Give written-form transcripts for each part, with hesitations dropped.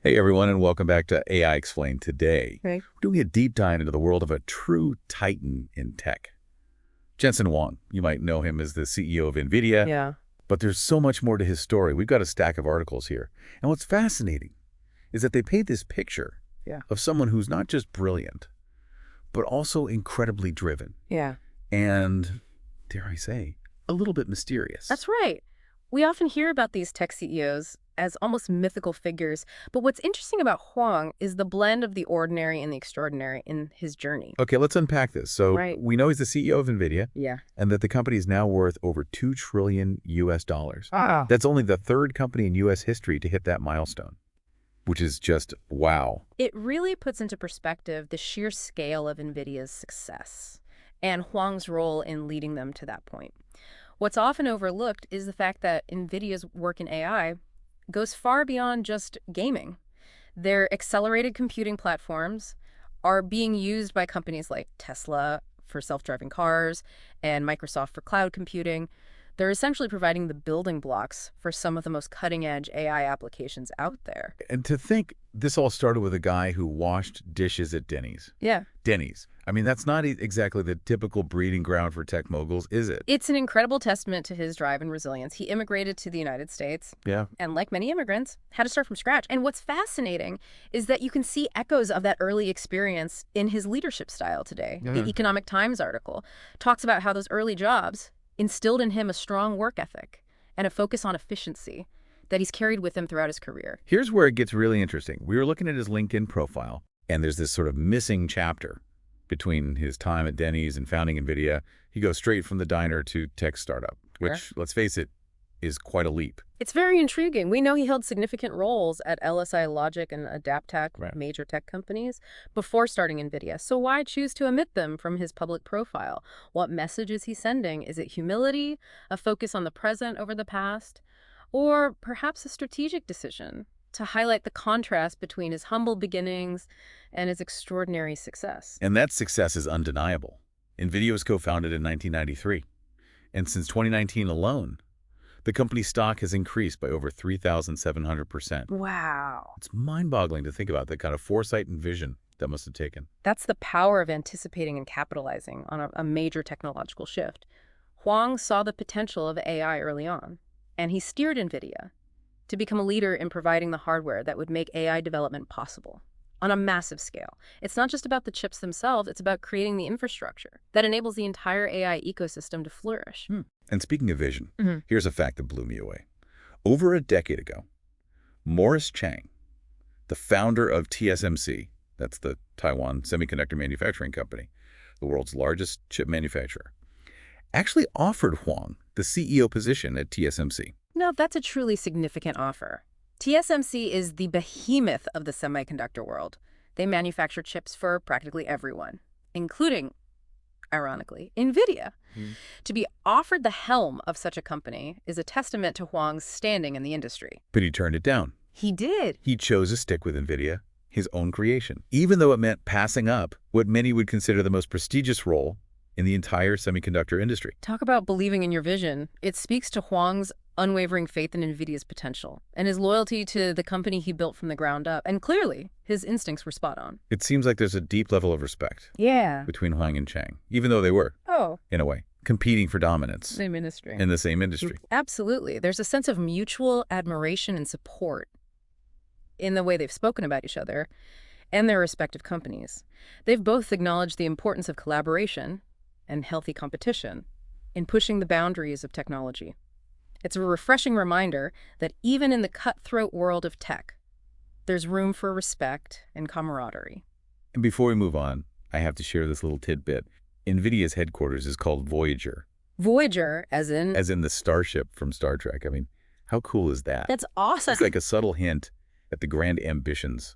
Hey everyone, and welcome back to AI Explained. Today, Okay. we're doing a deep dive into the world of a true titan in tech. Jensen Huang, you might know him as the CEO of Nvidia, Yeah. but there's so much more to his story. We've got a stack of articles here. And what's fascinating is that they paint this picture Yeah. of someone who's not just brilliant, but also incredibly driven Yeah. and, dare I say, a little bit mysterious. That's right. We often hear about these tech CEOs as almost mythical figures, but what's interesting about Huang is the blend of the ordinary and the extraordinary in his journey. Okay, let's unpack this. So Right. we know he's the CEO of Nvidia, Yeah. and that the company is now worth over $2 trillion US. Ah. That's only the third company in U.S. history to hit that milestone, which is just wow. It really puts into perspective the sheer scale of NVIDIA's success and Huang's role in leading them to that point. What's often overlooked is the fact that NVIDIA's work in AI goes far beyond just gaming. Their accelerated computing platforms are being used by companies like Tesla for self-driving cars and Microsoft for cloud computing. They're essentially providing the building blocks for some of the most cutting-edge AI applications out there. And to think this all started with a guy who washed dishes at Denny's. Yeah. Denny's. I mean, that's not exactly the typical breeding ground for tech moguls, is it? It's an incredible testament to his drive and resilience. He immigrated to the United States, Yeah. and like many immigrants, had to start from scratch. And what's fascinating is that you can see echoes of that early experience in his leadership style today. The Economic Times article talks about how those early jobs instilled in him a strong work ethic and a focus on efficiency that he's carried with him throughout his career. Here's where it gets really interesting. We were looking at his LinkedIn profile, and there's this sort of missing chapter between his time at Denny's and founding Nvidia. He goes straight from the diner to tech startup, which, let's face it, is quite a leap. It's very intriguing. We know he held significant roles at LSI Logic and Adaptec, Right. major tech companies, before starting NVIDIA. So why choose to omit them from his public profile? What message is he sending? Is it humility, a focus on the present over the past, or perhaps a strategic decision to highlight the contrast between his humble beginnings and his extraordinary success? And that success is undeniable. Nvidia was co-founded in 1993, and since 2019 alone, the company's stock has increased by over 3,700%. Wow. It's mind-boggling to think about the kind of foresight and vision that must have taken. That's the power of anticipating and capitalizing on a major technological shift. Huang saw the potential of AI early on, and he steered NVIDIA to become a leader in providing the hardware that would make AI development possible on a massive scale. It's not just about the chips themselves, it's about creating the infrastructure that enables the entire AI ecosystem to flourish. And speaking of vision, here's a fact that blew me away. Over a decade ago, Morris Chang, the founder of TSMC, that's the Taiwan Semiconductor Manufacturing Company, the world's largest chip manufacturer, actually offered Huang the CEO position at TSMC. Now, that's a truly significant offer. TSMC is the behemoth of the semiconductor world. They manufacture chips for practically everyone, including, ironically, NVIDIA. To be offered the helm of such a company is a testament to Huang's standing in the industry. But he turned it down. He did. He chose to stick with Nvidia, his own creation, even though it meant passing up what many would consider the most prestigious role in the entire semiconductor industry. Talk about believing in your vision. It speaks to Huang's unwavering faith in NVIDIA's potential and his loyalty to the company he built from the ground up. And clearly, his instincts were spot on. It seems like there's a deep level of respect between Huang and Chang, even though they were, in a way, competing for dominance Same industry. in the same industry. Absolutely. There's a sense of mutual admiration and support in the way they've spoken about each other and their respective companies. They've both acknowledged the importance of collaboration and healthy competition in pushing the boundaries of technology. It's a refreshing reminder that even in the cutthroat world of tech, there's room for respect and camaraderie. And before we move on, I have to share this little tidbit. NVIDIA's headquarters is called Voyager. Voyager, as in? As in the starship from Star Trek. I mean, how cool is that? That's awesome. It's like a subtle hint at the grand ambitions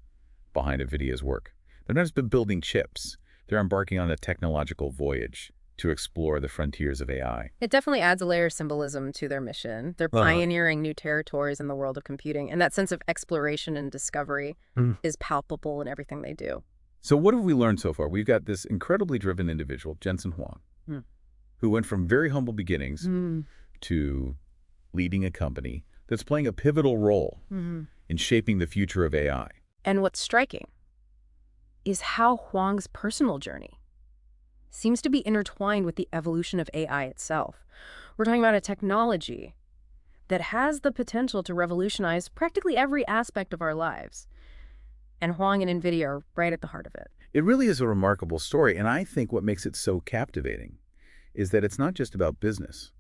behind NVIDIA's work. They're not just building chips. They're embarking on a technological voyage to explore the frontiers of AI. It definitely adds a layer of symbolism to their mission. They're pioneering new territories in the world of computing, and that sense of exploration and discovery is palpable in everything they do. So what have we learned so far? We've got this incredibly driven individual, Jensen Huang, who went from very humble beginnings to leading a company that's playing a pivotal role in shaping the future of AI. And what's striking is how Huang's personal journey seems to be intertwined with the evolution of AI itself. We're talking about a technology that has the potential to revolutionize practically every aspect of our lives. And Huang and Nvidia are right at the heart of it. It really is a remarkable story, and I think what makes it so captivating is that it's not just about business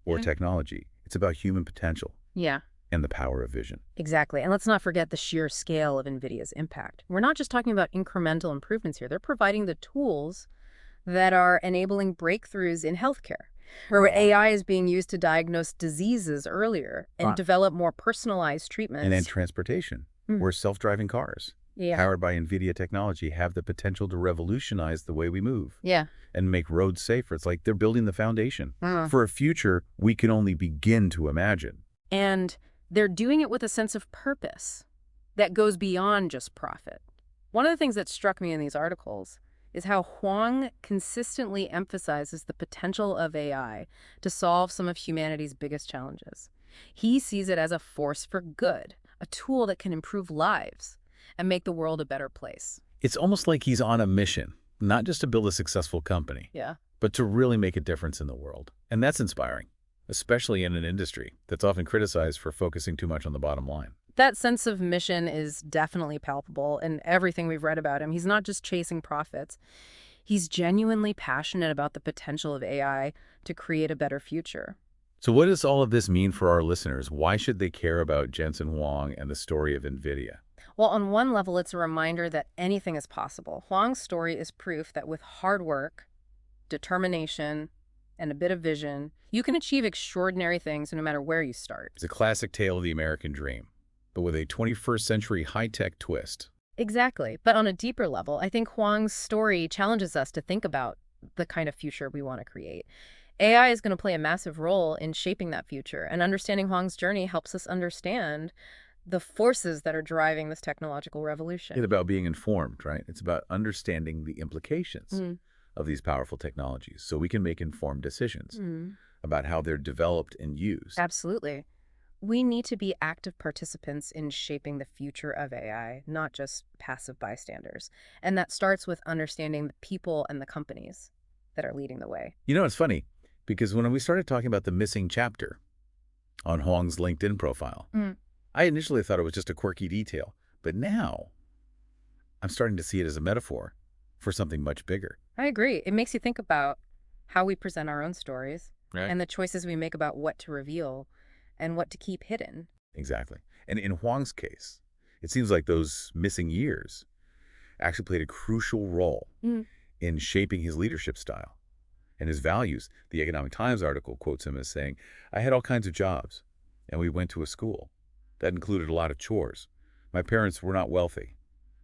or technology. It's about human potential. Yeah. And the power of vision. Exactly. And let's not forget the sheer scale of NVIDIA's impact. We're not just talking about incremental improvements here. They're providing the tools that are enabling breakthroughs in healthcare, where AI is being used to diagnose diseases earlier and develop more personalized treatments. And then transportation, where self-driving cars, powered by NVIDIA technology, have the potential to revolutionize the way we move. And make roads safer. It's like they're building the foundation for a future we can only begin to imagine. And they're doing it with a sense of purpose that goes beyond just profit. One of the things that struck me in these articles is how Huang consistently emphasizes the potential of AI to solve some of humanity's biggest challenges. He sees it as a force for good, a tool that can improve lives and make the world a better place. It's almost like he's on a mission, not just to build a successful company, but to really make a difference in the world. And that's inspiring, especially in an industry that's often criticized for focusing too much on the bottom line. That sense of mission is definitely palpable in everything we've read about him. He's not just chasing profits. He's genuinely passionate about the potential of AI to create a better future. So what does all of this mean for our listeners? Why should they care about Jensen Huang and the story of NVIDIA? Well, on one level, it's a reminder that anything is possible. Huang's story is proof that with hard work, determination, and a bit of vision, you can achieve extraordinary things no matter where you start. It's a classic tale of the American dream, but with a 21st century high-tech twist. Exactly. But on a deeper level, I think Huang's story challenges us to think about the kind of future we want to create. AI is going to play a massive role in shaping that future, and understanding Huang's journey helps us understand the forces that are driving this technological revolution. It's about being informed, right? It's about understanding the implications of these powerful technologies so we can make informed decisions about how they're developed and used. Absolutely. We need to be active participants in shaping the future of AI, not just passive bystanders. And that starts with understanding the people and the companies that are leading the way. You know, it's funny, because when we started talking about the missing chapter on Huang's LinkedIn profile, I initially thought it was just a quirky detail, but now I'm starting to see it as a metaphor for something much bigger. I agree. It makes you think about how we present our own stories and the choices we make about what to reveal and what to keep hidden. Exactly. And in Huang's case, it seems like those missing years actually played a crucial role in shaping his leadership style and his values. The Economic Times article quotes him as saying, "I had all kinds of jobs, and we went to a school. That included a lot of chores. My parents were not wealthy,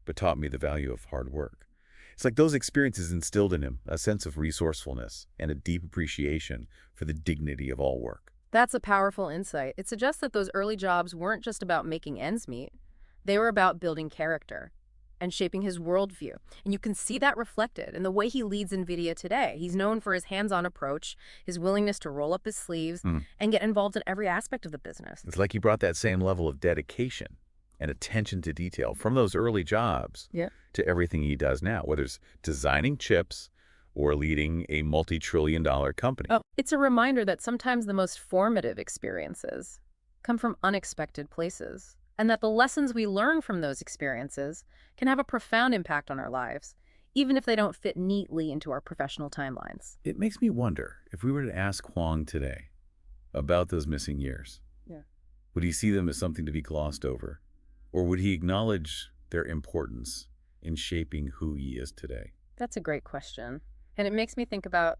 but taught me the value of hard work." It's like those experiences instilled in him a sense of resourcefulness and a deep appreciation for the dignity of all work. That's a powerful insight. It suggests that those early jobs weren't just about making ends meet. They were about building character and shaping his worldview. And you can see that reflected in the way he leads NVIDIA today. He's known for his hands-on approach, his willingness to roll up his sleeves and get involved in every aspect of the business. It's like he brought that same level of dedication and attention to detail from those early jobs to everything he does now, whether it's designing chips or leading a multi-trillion-dollar company. It's a reminder that sometimes the most formative experiences come from unexpected places, and that the lessons we learn from those experiences can have a profound impact on our lives, even if they don't fit neatly into our professional timelines. It makes me wonder, if we were to ask Huang today about those missing years, would he see them as something to be glossed over? Or would he acknowledge their importance in shaping who he is today? That's a great question. And it makes me think about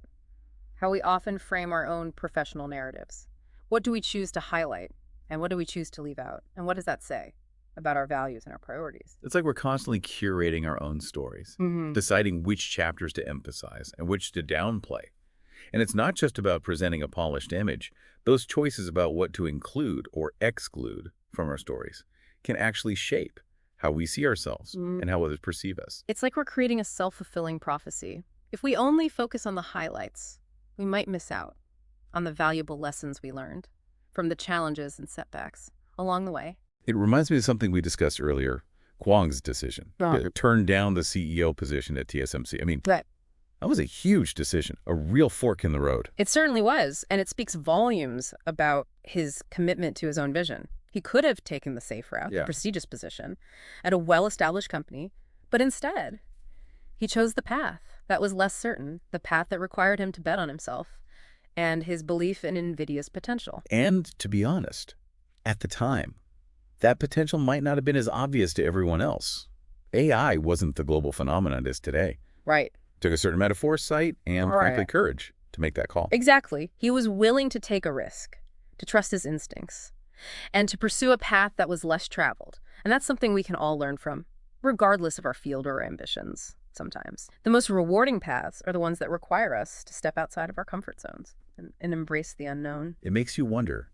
how we often frame our own professional narratives. What do we choose to highlight? And what do we choose to leave out? And what does that say about our values and our priorities? It's like we're constantly curating our own stories, deciding which chapters to emphasize and which to downplay. And it's not just about presenting a polished image. Those choices about what to include or exclude from our stories can actually shape how we see ourselves and how others perceive us. It's like we're creating a self-fulfilling prophecy. If we only focus on the highlights, we might miss out on the valuable lessons we learned from the challenges and setbacks along the way. It reminds me of something we discussed earlier, Huang's decision to turn down the CEO position at TSMC. I mean, Right. that was a huge decision, a real fork in the road. It certainly was, and it speaks volumes about his commitment to his own vision. He could have taken the safe route, the prestigious position, at a well-established company, but instead, he chose the path that was less certain, the path that required him to bet on himself and his belief in Nvidia's potential. And to be honest, at the time, that potential might not have been as obvious to everyone else. AI wasn't the global phenomenon it is today. Right. Took a certain amount of foresight and, frankly, courage to make that call. Exactly. He was willing to take a risk, to trust his instincts, and to pursue a path that was less traveled. And that's something we can all learn from, regardless of our field or ambitions, sometimes. The most rewarding paths are the ones that require us to step outside of our comfort zones and embrace the unknown. It makes you wonder,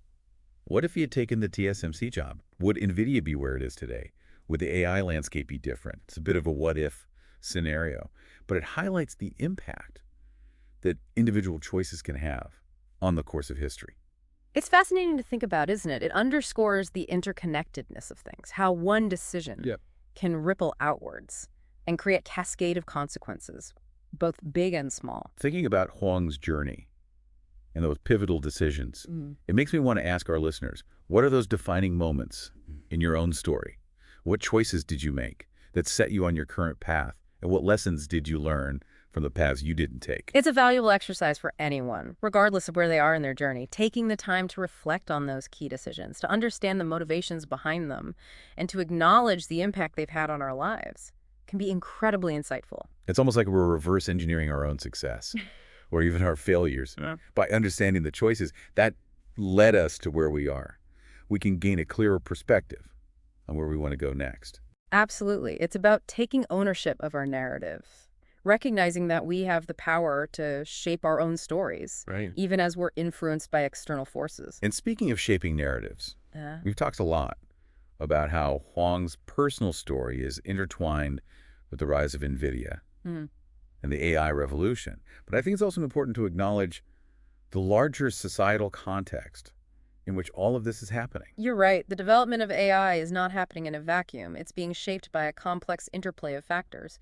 what if he had taken the TSMC job? Would Nvidia be where it is today? Would the AI landscape be different? It's a bit of a what-if scenario, but it highlights the impact that individual choices can have on the course of history. It's fascinating to think about, isn't it? It underscores the interconnectedness of things, how one decision can ripple outwards and create a cascade of consequences, both big and small. Thinking about Huang's journey and those pivotal decisions, it makes me want to ask our listeners, what are those defining moments in your own story? What choices did you make that set you on your current path? And what lessons did you learn from the paths you didn't take? It's a valuable exercise for anyone, regardless of where they are in their journey, taking the time to reflect on those key decisions, to understand the motivations behind them, and to acknowledge the impact they've had on our lives can be incredibly insightful. It's almost like we're reverse engineering our own success or even our failures. By understanding the choices that led us to where we are, we can gain a clearer perspective on where we want to go next. Absolutely. It's about taking ownership of our narrative, recognizing that we have the power to shape our own stories, even as we're influenced by external forces. And speaking of shaping narratives, we've talked a lot about how Huang's personal story is intertwined with the rise of Nvidia and the AI revolution. But I think it's also important to acknowledge the larger societal context in which all of this is happening. You're right. The development of AI is not happening in a vacuum. It's being shaped by a complex interplay of factors,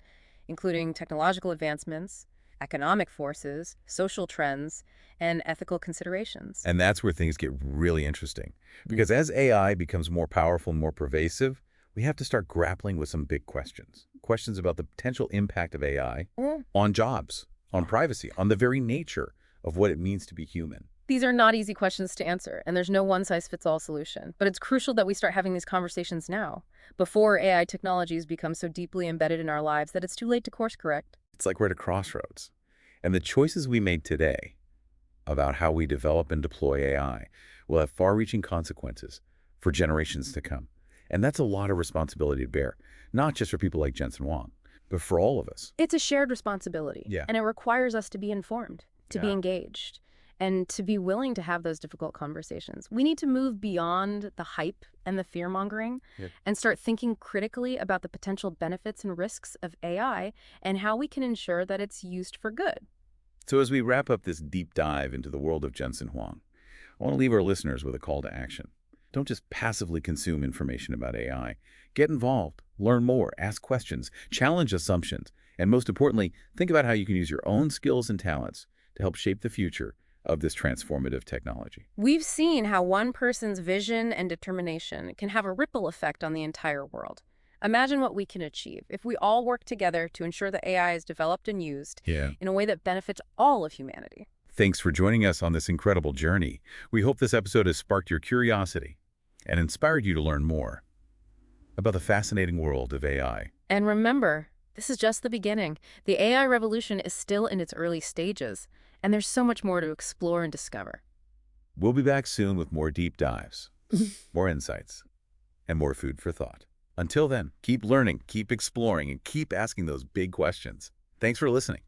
including technological advancements, economic forces, social trends, and ethical considerations. And that's where things get really interesting. Because as AI becomes more powerful and more pervasive, we have to start grappling with some big questions. Questions about the potential impact of AI on jobs, on privacy, on the very nature of what it means to be human. These are not easy questions to answer, and there's no one-size-fits-all solution. But it's crucial that we start having these conversations now, before AI technologies become so deeply embedded in our lives that it's too late to course correct. It's like we're at a crossroads. And the choices we made today about how we develop and deploy AI will have far-reaching consequences for generations to come. And that's a lot of responsibility to bear, not just for people like Jensen Huang, but for all of us. It's a shared responsibility, and it requires us to be informed, to be engaged, and to be willing to have those difficult conversations. We need to move beyond the hype and the fear-mongering and start thinking critically about the potential benefits and risks of AI and how we can ensure that it's used for good. So as we wrap up this deep dive into the world of Jensen Huang, I want to leave our listeners with a call to action. Don't just passively consume information about AI. Get involved, learn more, ask questions, challenge assumptions, and most importantly, think about how you can use your own skills and talents to help shape the future of this transformative technology. We've seen how one person's vision and determination can have a ripple effect on the entire world. Imagine what we can achieve if we all work together to ensure that AI is developed and used in a way that benefits all of humanity. Thanks for joining us on this incredible journey. We hope this episode has sparked your curiosity and inspired you to learn more about the fascinating world of AI. And remember, this is just the beginning. The AI revolution is still in its early stages, and there's so much more to explore and discover. We'll be back soon with more deep dives, more insights, and more food for thought. Until then, keep learning, keep exploring, and keep asking those big questions. Thanks for listening.